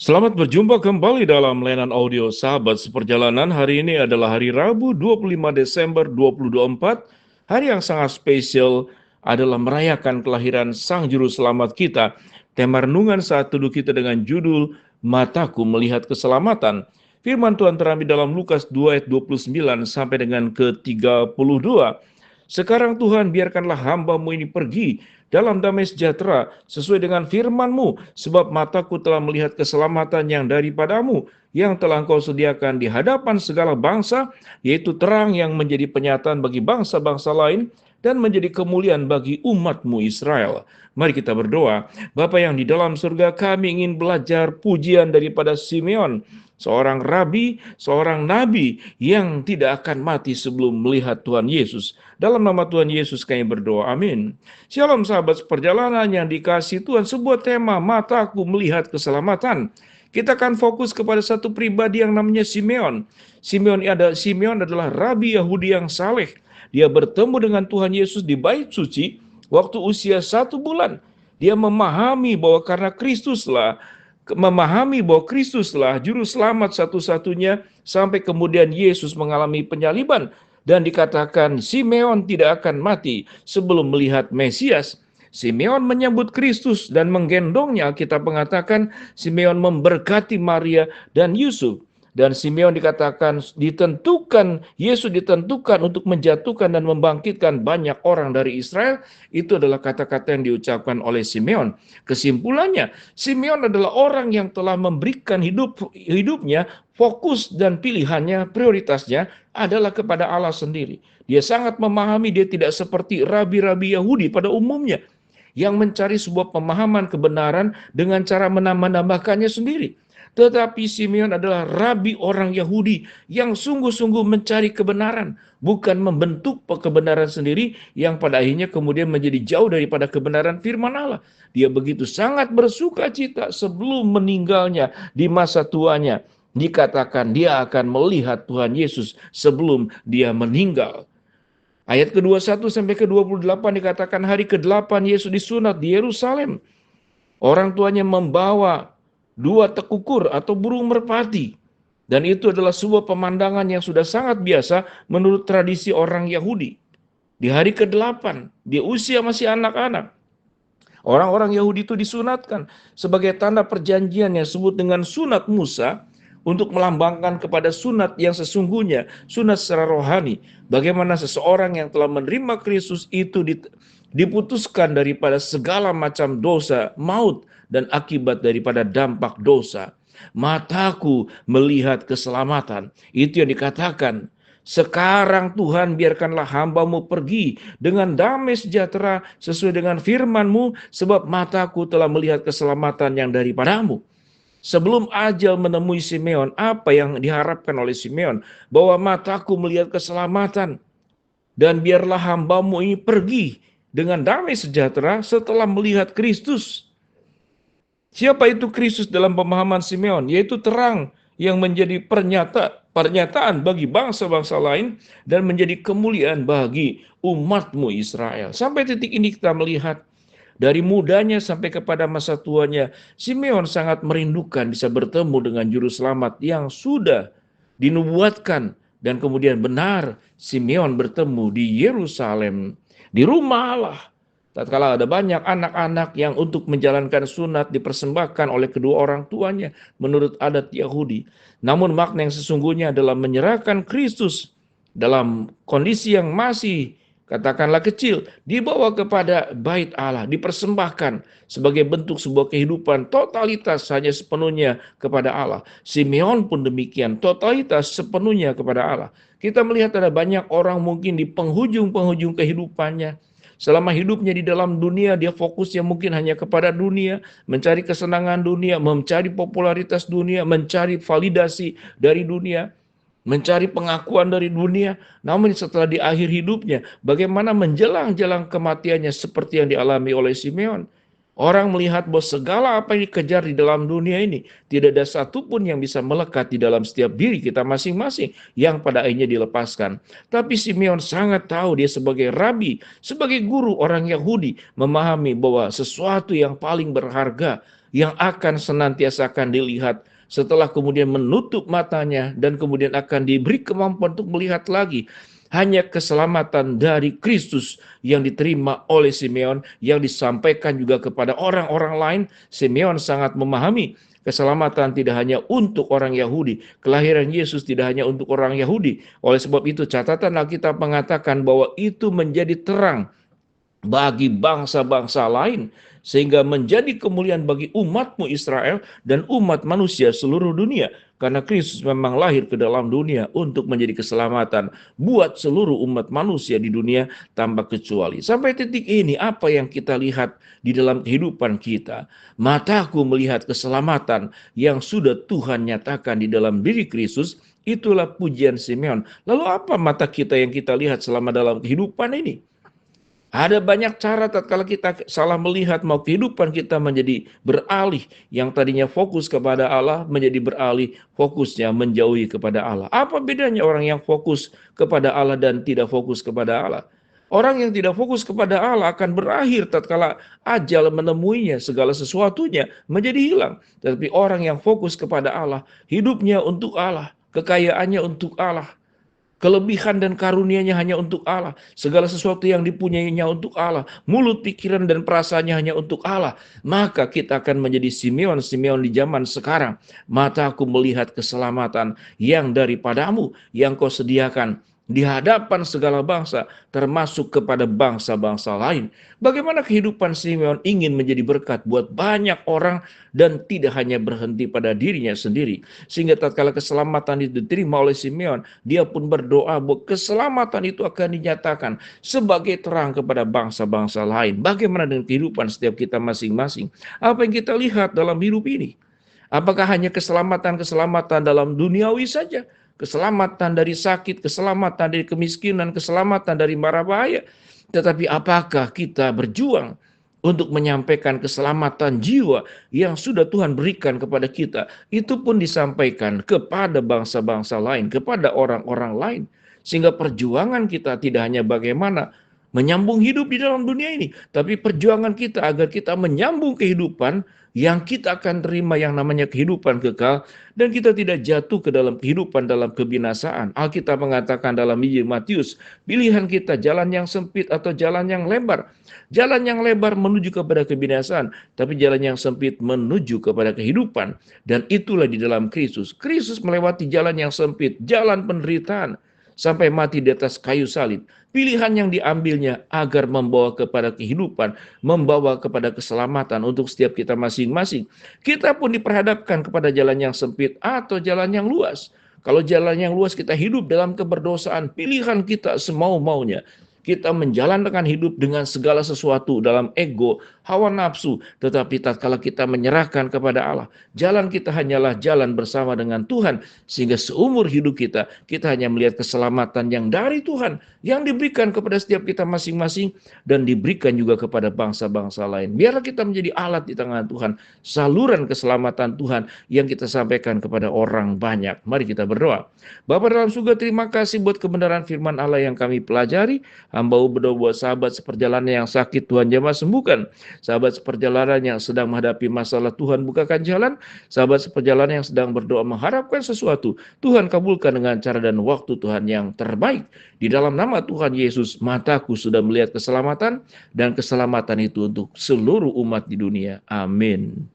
Selamat berjumpa kembali dalam layanan audio Sahabat Seperjalanan. Hari ini adalah hari Rabu 25 Desember 2024. Hari yang sangat spesial adalah merayakan kelahiran Sang Juru Selamat kita. Tema renungan saat teduh kita dengan judul Mataku Melihat Keselamatan. Firman Tuhan terambil dalam Lukas 2 ayat 29 sampai dengan ke-32. Sekarang Tuhan, biarkanlah hamba-Mu ini pergi dalam damai sejahtera sesuai dengan firman-Mu, sebab mataku telah melihat keselamatan yang daripada-Mu, yang telah Engkau sediakan di hadapan segala bangsa, yaitu terang yang menjadi penyataan bagi bangsa-bangsa lain dan menjadi kemuliaan bagi umat-Mu Israel. Mari kita berdoa. Bapa yang di dalam surga, kami ingin belajar pujian daripada Simeon, seorang rabi, seorang nabi yang tidak akan mati sebelum melihat Tuhan Yesus. Dalam nama Tuhan Yesus kami berdoa, amin. Shalom sahabat seperjalanan yang dikasihi Tuhan, sebuah tema mataku melihat keselamatan. Kita akan fokus kepada satu pribadi yang namanya Simeon. Simeon adalah rabi Yahudi yang saleh. Dia bertemu dengan Tuhan Yesus di bait suci waktu usia 1 bulan. Dia memahami bahwa Kristuslah juru selamat satu-satunya, sampai kemudian Yesus mengalami penyaliban dan dikatakan Simeon tidak akan mati sebelum melihat Mesias. Simeon menyambut Kristus dan menggendongnya. Alkitab mengatakan Simeon memberkati Maria dan Yusuf. Dan Simeon dikatakan Yesus ditentukan untuk menjatuhkan dan membangkitkan banyak orang dari Israel. Itu adalah kata-kata yang diucapkan oleh Simeon. Kesimpulannya, Simeon adalah orang yang telah memberikan hidupnya, fokus dan pilihannya, prioritasnya adalah kepada Allah sendiri. Dia sangat memahami, dia tidak seperti rabi-rabi Yahudi pada umumnya yang mencari sebuah pemahaman kebenaran dengan cara menambah-nambahkannya sendiri. Tetapi Simeon adalah rabi orang Yahudi yang sungguh-sungguh mencari kebenaran, bukan membentuk kebenaran sendiri yang pada akhirnya kemudian menjadi jauh daripada kebenaran firman Allah. Dia begitu sangat bersuka cita sebelum meninggalnya di masa tuanya. Dikatakan dia akan melihat Tuhan Yesus sebelum dia meninggal. Ayat ke-21 sampai ke-28 dikatakan hari ke-8 Yesus disunat di Yerusalem. Orang tuanya membawa 2 tekukur atau burung merpati. Dan itu adalah sebuah pemandangan yang sudah sangat biasa menurut tradisi orang Yahudi. Di hari ke-8, di usia masih anak-anak, orang-orang Yahudi itu disunatkan sebagai tanda perjanjian yang disebut dengan sunat Musa, untuk melambangkan kepada sunat yang sesungguhnya, sunat secara rohani. Bagaimana seseorang yang telah menerima Kristus itu diputuskan daripada segala macam dosa, maut, dan akibat daripada dampak dosa. Mataku melihat keselamatan. Itu yang dikatakan. Sekarang Tuhan, biarkanlah hamba-Mu pergi dengan damai sejahtera sesuai dengan firman-Mu, sebab mataku telah melihat keselamatan yang daripada-Mu. Sebelum ajal menemui Simeon, apa yang diharapkan oleh Simeon? Bahwa mataku melihat keselamatan, dan biarlah hamba-Mu ini pergi dengan damai sejahtera setelah melihat Kristus. Siapa itu Kristus dalam pemahaman Simeon? Yaitu terang yang menjadi pernyataan bagi bangsa-bangsa lain dan menjadi kemuliaan bagi umat-Mu Israel. Sampai titik ini kita melihat dari mudanya sampai kepada masa tuanya, Simeon sangat merindukan bisa bertemu dengan Juru Selamat yang sudah dinubuatkan. Dan kemudian benar Simeon bertemu di Yerusalem, di rumah Allah. Tatkala ada banyak anak-anak yang untuk menjalankan sunat dipersembahkan oleh kedua orang tuanya menurut adat Yahudi. Namun makna yang sesungguhnya adalah menyerahkan Kristus dalam kondisi yang masih katakanlah kecil, dibawa kepada bait Allah, dipersembahkan sebagai bentuk sebuah kehidupan totalitas hanya sepenuhnya kepada Allah. Simeon pun demikian, totalitas sepenuhnya kepada Allah. Kita melihat ada banyak orang mungkin di penghujung kehidupannya. Selama hidupnya di dalam dunia, dia fokusnya mungkin hanya kepada dunia, mencari kesenangan dunia, mencari popularitas dunia, mencari validasi dari dunia, mencari pengakuan dari dunia. Namun setelah di akhir hidupnya, bagaimana menjelang kematiannya seperti yang dialami oleh Simeon. Orang melihat bahwa segala apa yang dikejar di dalam dunia ini, tidak ada satupun yang bisa melekat di dalam setiap diri kita masing-masing yang pada akhirnya dilepaskan. Tapi Simeon sangat tahu, dia sebagai rabi, sebagai guru orang Yahudi, memahami bahwa sesuatu yang paling berharga, yang akan senantiasa akan dilihat setelah kemudian menutup matanya dan kemudian akan diberi kemampuan untuk melihat lagi. Hanya keselamatan dari Kristus yang diterima oleh Simeon, yang disampaikan juga kepada orang-orang lain. Simeon sangat memahami keselamatan tidak hanya untuk orang Yahudi, kelahiran Yesus tidak hanya untuk orang Yahudi. Oleh sebab itu catatan Alkitab mengatakan bahwa itu menjadi terang bagi bangsa-bangsa lain, sehingga menjadi kemuliaan bagi umatmu Israel dan umat manusia seluruh dunia. Karena Kristus memang lahir ke dalam dunia untuk menjadi keselamatan buat seluruh umat manusia di dunia tanpa kecuali. Sampai titik ini apa yang kita lihat di dalam kehidupan kita? Mataku melihat keselamatan yang sudah Tuhan nyatakan di dalam diri Kristus. Itulah pujian Simeon. Lalu apa mata kita yang kita lihat selama dalam kehidupan ini? Ada banyak cara tatkala kita salah melihat, mau kehidupan kita menjadi beralih, yang tadinya fokus kepada Allah menjadi beralih fokusnya menjauhi kepada Allah. Apa bedanya orang yang fokus kepada Allah dan tidak fokus kepada Allah? Orang yang tidak fokus kepada Allah akan berakhir tatkala ajal menemuinya, segala sesuatunya menjadi hilang. Tetapi orang yang fokus kepada Allah, hidupnya untuk Allah, kekayaannya untuk Allah, kelebihan dan karunia-Nya hanya untuk Allah. Segala sesuatu yang dipunyainya untuk Allah. Mulut, pikiran, dan perasaannya hanya untuk Allah. Maka kita akan menjadi Simeon di zaman sekarang. Mataku melihat keselamatan yang daripadamu, yang kau sediakan di hadapan segala bangsa, termasuk kepada bangsa-bangsa lain. Bagaimana kehidupan Simeon ingin menjadi berkat buat banyak orang dan tidak hanya berhenti pada dirinya sendiri. Sehingga tatkala keselamatan itu diterima oleh Simeon, dia pun berdoa bahwa keselamatan itu akan dinyatakan sebagai terang kepada bangsa-bangsa lain. Bagaimana dengan kehidupan setiap kita masing-masing? Apa yang kita lihat dalam hidup ini? Apakah hanya keselamatan-keselamatan dalam duniawi saja? Keselamatan dari sakit, keselamatan dari kemiskinan, keselamatan dari mara bahaya. Tetapi apakah kita berjuang untuk menyampaikan keselamatan jiwa yang sudah Tuhan berikan kepada kita? Itu pun disampaikan kepada bangsa-bangsa lain, kepada orang-orang lain. Sehingga perjuangan kita tidak hanya bagaimana menyambung hidup di dalam dunia ini, tapi perjuangan kita agar kita menyambung kehidupan yang kita akan terima yang namanya kehidupan kekal, dan kita tidak jatuh ke dalam kehidupan dalam kebinasaan. Alkitab mengatakan dalam Injil Matius, pilihan kita jalan yang sempit atau jalan yang lebar. Jalan yang lebar menuju kepada kebinasaan, tapi jalan yang sempit menuju kepada kehidupan. Dan itulah di dalam Kristus. Kristus melewati jalan yang sempit, jalan penderitaan, sampai mati di atas kayu salib. Pilihan yang diambilnya agar membawa kepada kehidupan, membawa kepada keselamatan untuk setiap kita masing-masing. Kita pun diperhadapkan kepada jalan yang sempit atau jalan yang luas. Kalau jalan yang luas kita hidup dalam keberdosaan, pilihan kita semau-maunya. Kita menjalankan hidup dengan segala sesuatu dalam ego, hawa nafsu. Tetapi tatkala kita menyerahkan kepada Allah, jalan kita hanyalah jalan bersama dengan Tuhan. Sehingga seumur hidup kita hanya melihat keselamatan yang dari Tuhan, yang diberikan kepada setiap kita masing-masing, dan diberikan juga kepada bangsa-bangsa lain. Biarlah kita menjadi alat di tangan Tuhan, saluran keselamatan Tuhan yang kita sampaikan kepada orang banyak. Mari kita berdoa. Bapa dalam surga, terima kasih buat kebenaran firman Allah yang kami pelajari. Hamba berdoa buat sahabat seperjalanan yang sakit, Tuhan jamah sembuhkan. Sahabat seperjalanan yang sedang menghadapi masalah, Tuhan bukakan jalan. Sahabat seperjalanan yang sedang berdoa mengharapkan sesuatu, Tuhan kabulkan dengan cara dan waktu Tuhan yang terbaik. Di dalam nama Tuhan Yesus, mataku sudah melihat keselamatan, dan keselamatan itu untuk seluruh umat di dunia. Amin.